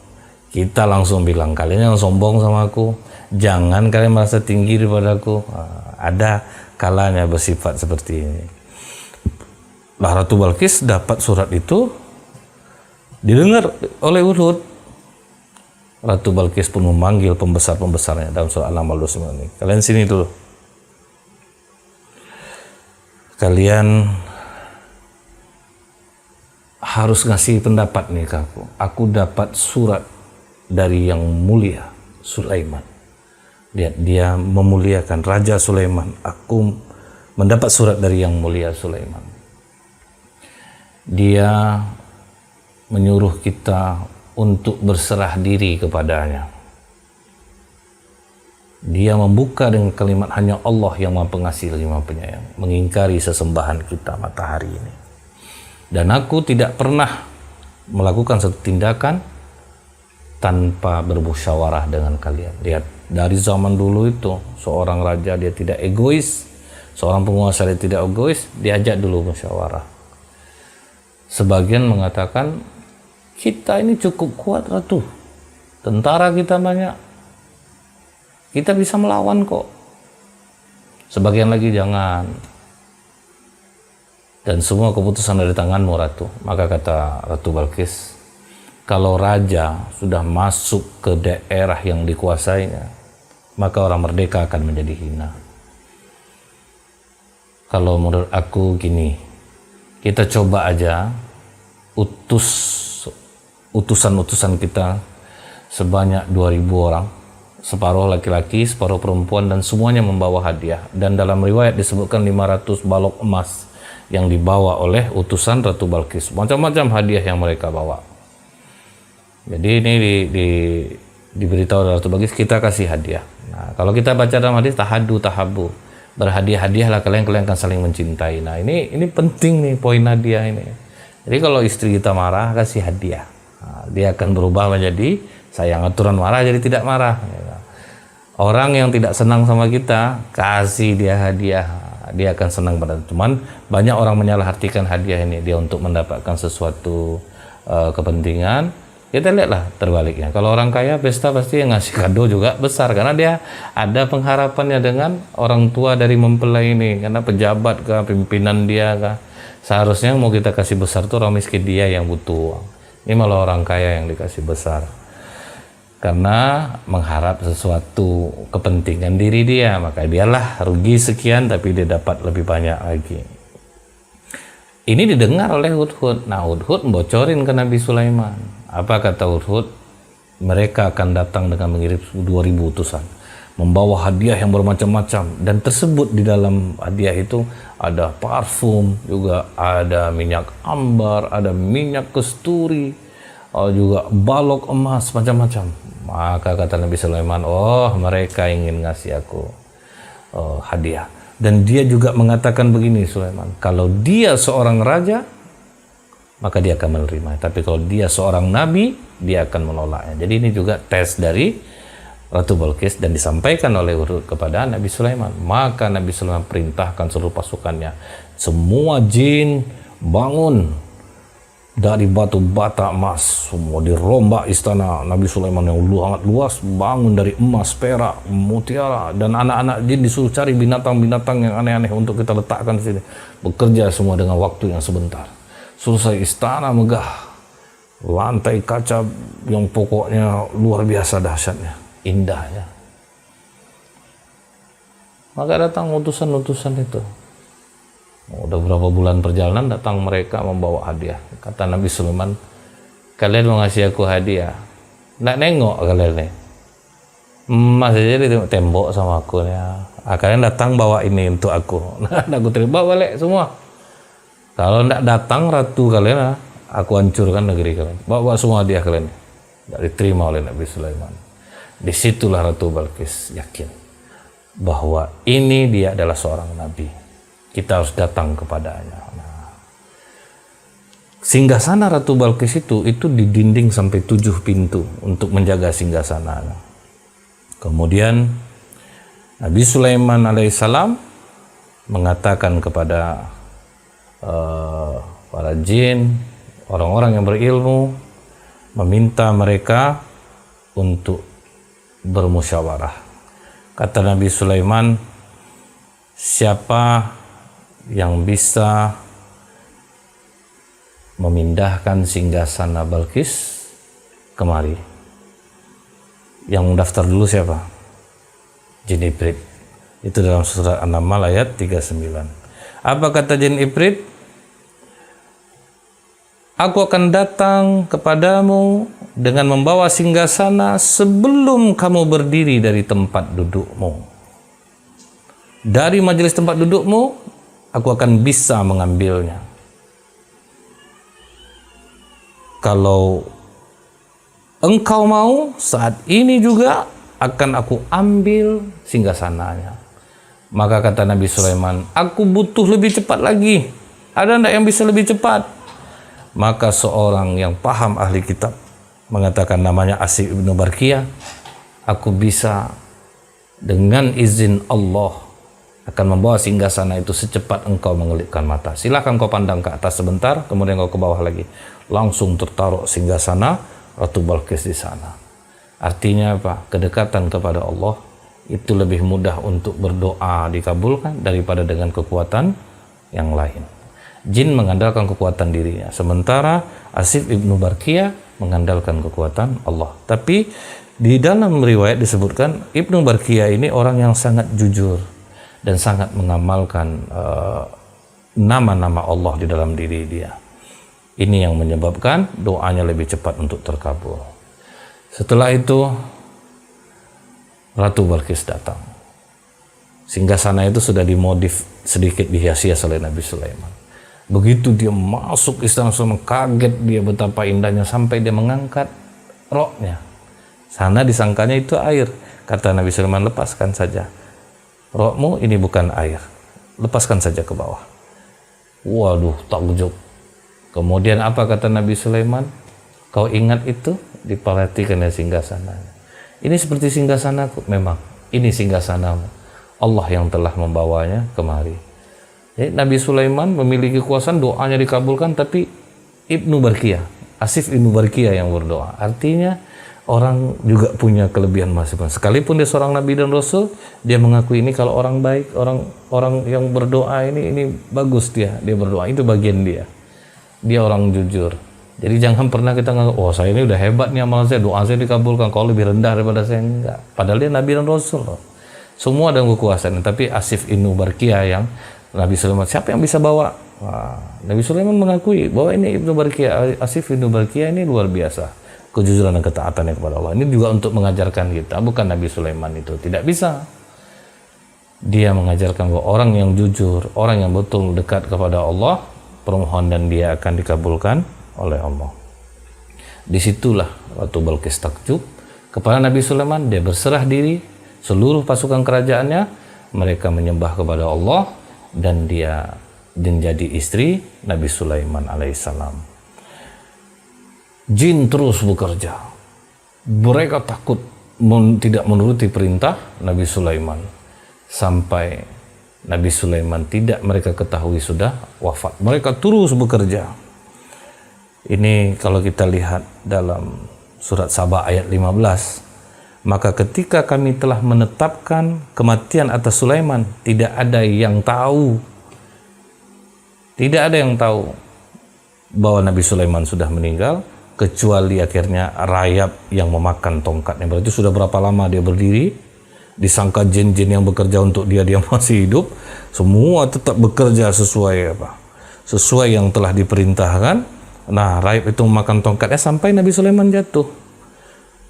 Kita langsung bilang, kalian jangan sombong sama aku, jangan kalian merasa tinggi daripada aku. Nah, ada kalanya bersifat seperti ini. Ratu Balkis dapat surat itu, didengar oleh Hudhud. Ratu Balkis pun memanggil pembesar-pembesarnya dalam surat An-Naml 29 ini. Kalian sini dulu. Kalian harus ngasih pendapat nih ke aku. Aku dapat surat dari yang mulia, Sulaiman. Lihat, dia memuliakan Raja Sulaiman. Aku mendapat surat dari yang mulia Sulaiman. Dia menyuruh kita untuk berserah diri kepadanya. Dia membuka dengan kalimat hanya Allah yang Maha Pengasih lagi Maha Penyayang, mengingkari sesembahan kita matahari ini. Dan aku tidak pernah melakukan satu tindakan tanpa bermusyawarah dengan kalian. Lihat, dari zaman dulu itu seorang raja dia tidak egois, seorang penguasa dia tidak egois, diajak dulu musyawarah. Sebagian mengatakan kita ini cukup kuat Ratu, tentara kita banyak, kita bisa melawan kok. Sebagian lagi jangan, dan semua keputusan dari tanganmu Ratu. Maka kata Ratu Balqis, kalau raja sudah masuk ke daerah yang dikuasainya, maka orang merdeka akan menjadi hina. Kalau menurut aku gini, kita coba aja utusan-utusan kita sebanyak 2.000 orang, separuh laki-laki, separuh perempuan, dan semuanya membawa hadiah. Dan dalam riwayat disebutkan 500 balok emas yang dibawa oleh utusan Ratu Balqis. Macam-macam hadiah yang mereka bawa. Jadi ini diberitahu oleh Ratu Balqis, kita kasih hadiah. Nah, kalau kita baca dalam hadis tahadu tahabu, berhadiah-hadiahlah kalian akan saling mencintai. Nah, ini penting nih poin hadiah ini. Jadi kalau istri kita marah, kasih hadiah. Nah, dia akan berubah menjadi sayang. Aturan marah jadi tidak marah. Orang yang tidak senang sama kita, kasih dia hadiah, dia akan senang pada. Cuman banyak orang menyalahartikan hadiah ini dia untuk mendapatkan sesuatu kepentingan. Kita lihatlah terbaliknya. Kalau orang kaya pesta pasti yang ngasih kado juga besar, karena dia ada pengharapannya dengan orang tua dari mempelai ini, karena pejabat kah, pimpinan dia kah. Seharusnya mau kita kasih besar tuh orang miskin, dia yang butuh uang. Ini malah orang kaya yang dikasih besar, karena mengharap sesuatu kepentingan diri dia, maka dialah rugi sekian tapi dia dapat lebih banyak lagi. Ini didengar oleh Hudhud. Nah, Hudhud membocorin ke Nabi Sulaiman. Apa kata Hudhud? Mereka akan datang dengan mengirim 2.000 utusan, membawa hadiah yang bermacam-macam, dan tersebut di dalam hadiah itu ada parfum, juga ada minyak ambar, ada minyak kesturi, juga balok emas, macam-macam. Maka kata Nabi Sulaiman, oh mereka ingin ngasih aku hadiah. Dan dia juga mengatakan begini, Sulaiman, kalau dia seorang raja maka dia akan menerima, tapi kalau dia seorang nabi dia akan menolaknya. Jadi ini juga tes dari Ratu Balqis dan disampaikan oleh Hudhud kepada Nabi Sulaiman. Maka Nabi Sulaiman perintahkan seluruh pasukannya, semua jin bangun dari batu bata emas, semua dirombak istana Nabi Sulaiman yang sangat luas, bangun dari emas, perak, mutiara, dan anak-anak jin disuruh cari binatang-binatang yang aneh-aneh untuk kita letakkan di sini. Bekerja semua dengan waktu yang sebentar. Selesai istana megah, lantai kaca yang pokoknya luar biasa dahsyatnya, indahnya. Maka datang utusan-utusan itu. Udah berapa bulan perjalanan datang mereka membawa hadiah. Kata Nabi Sulaiman, kalian mau ngasih aku hadiah, nggak nengok kalian nih, emas aja di tembok sama aku ya. Kalian datang bawa ini untuk aku. Nah, aku terima balik semua. Kalau nggak datang ratu kalian, aku hancurkan negeri kalian. Bawa semua hadiah kalian. Nggak diterima oleh Nabi Sulaiman. Disitulah Ratu Balqis yakin bahwa ini dia adalah seorang nabi. Kita harus datang kepadanya. Nah, singgasana Ratu Balqis itu didinding sampai 7 pintu untuk menjaga singgasana. Kemudian Nabi Sulaiman alaihissalam mengatakan kepada para jin, orang-orang yang berilmu, meminta mereka untuk bermusyawarah. Kata Nabi Sulaiman, siapa yang bisa memindahkan singgasana Balqis kemari? Yang mendaftar dulu siapa? Jin Ifrit. Itu dalam surat An-Naml ayat 39. Apa kata Jin Ifrit? Aku akan datang kepadamu dengan membawa singgasana sebelum kamu berdiri dari tempat dudukmu. Dari majelis tempat dudukmu, aku akan bisa mengambilnya. Kalau engkau mau, saat ini juga akan aku ambil singgasananya. Maka kata Nabi Sulaiman, aku butuh lebih cepat lagi. Ada enggak yang bisa lebih cepat? Maka seorang yang paham ahli kitab mengatakan, namanya Asif ibnu Barkiyah, aku bisa dengan izin Allah akan membawa singgasana itu secepat engkau mengelipkan mata. Silakan kau pandang ke atas sebentar, kemudian kau ke bawah lagi. Langsung tertaruh singgasana Ratu Balqis di sana. Artinya apa? Kedekatan kepada Allah itu lebih mudah untuk berdoa dikabulkan daripada dengan kekuatan yang lain. Jin mengandalkan kekuatan dirinya, sementara Asif ibnu Barkiyah mengandalkan kekuatan Allah. Tapi di dalam riwayat disebutkan Ibnu Barkiyah ini orang yang sangat jujur dan sangat mengamalkan nama-nama Allah di dalam diri dia. Ini yang menyebabkan doanya lebih cepat untuk terkabul. Setelah itu Ratu Balqis datang. Singgasana itu sudah dimodif sedikit, dihias-hias oleh Nabi Sulaiman. Begitu dia masuk istana Sulaiman, kaget dia betapa indahnya sampai dia mengangkat roknya. Sana disangkanya itu air. Kata Nabi Sulaiman, lepaskan saja rokmu, ini bukan air, lepaskan saja ke bawah. Waduh, takjub. Kemudian apa kata Nabi Sulaiman? Kau ingat itu? Diperhatikan ya singgasananya. Ini seperti singgasanaku. Memang ini singgasanamu. Allah yang telah membawanya kemari. Jadi Nabi Sulaiman memiliki kekuasaan, doanya dikabulkan, tapi Ibnu Barkiyah, Asif ibnu Barkiyah yang berdoa. Artinya orang juga punya kelebihan masing-masing. Sekalipun dia seorang nabi dan rasul, dia mengakui ini kalau orang baik, orang yang berdoa ini bagus dia berdoa, itu bagian dia. Dia orang jujur. Jadi jangan pernah kita nganggap, oh saya ini udah hebat nih amalan saya, doa saya dikabulkan, kalau lebih rendah daripada saya, enggak. Padahal dia nabi dan rasul loh. Semua ada kekuasaan, tapi Asif ibnu Barkiyah yang Nabi Sulaiman, siapa yang bisa bawa? Wah, Nabi Sulaiman mengakui bahwa ini Ibnu Barkiyah, Asif ibnu Barkiyah ini luar biasa kejujuran dan ketaatannya kepada Allah. Ini juga untuk mengajarkan kita, bukan Nabi Sulaiman itu tidak bisa. Dia mengajarkan bahwa orang yang jujur, orang yang betul dekat kepada Allah, permohonan dia akan dikabulkan oleh Allah. Disitulah Ratu Balqis takjub kepada Nabi Sulaiman. Dia berserah diri, seluruh pasukan kerajaannya mereka menyembah kepada Allah, dan dia menjadi istri Nabi Sulaiman alaihissalam. Jin terus bekerja. Mereka takut tidak menuruti perintah Nabi Sulaiman, sampai Nabi Sulaiman tidak mereka ketahui sudah wafat. Mereka terus bekerja. Ini kalau kita lihat dalam surat Saba ayat 15. Maka ketika kami telah menetapkan kematian atas Sulaiman, tidak ada yang tahu. Tidak ada yang tahu bahwa Nabi Sulaiman sudah meninggal, kecuali akhirnya rayap yang memakan tongkatnya. Berarti sudah berapa lama dia berdiri, disangka jin-jin yang bekerja untuk dia masih hidup, semua tetap bekerja sesuai sesuai yang telah diperintahkan. Nah, rayap itu memakan tongkatnya sampai Nabi Sulaiman jatuh.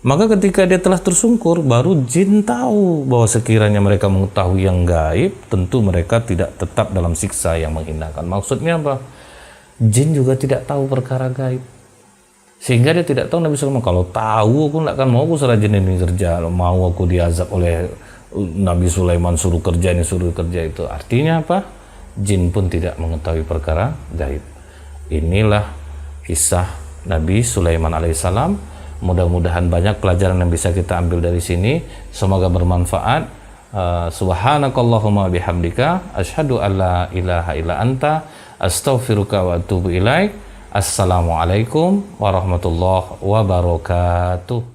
Maka ketika dia telah tersungkur, baru jin tahu bahwa sekiranya mereka mengetahui yang gaib, tentu mereka tidak tetap dalam siksa yang menghinakan. Maksudnya apa? Jin juga tidak tahu perkara gaib. Sehingga dia tidak tahu. Nabi Sulaiman, kalau tahu aku tidak akan mau aku serah jin ini kerja, mau aku diazab oleh Nabi Sulaiman, suruh kerja ini, suruh kerja itu. Artinya apa? Jin pun tidak mengetahui perkara gaib. Inilah kisah Nabi Sulaiman alaihissalam. Mudah-mudahan banyak pelajaran yang bisa kita ambil dari sini. Semoga bermanfaat. Subhanakallahumma bihamdika asyhadu alla ilaha illa anta astaghfiruka wa atubu ilaik. Assalamualaikum warahmatullahi wabarakatuh.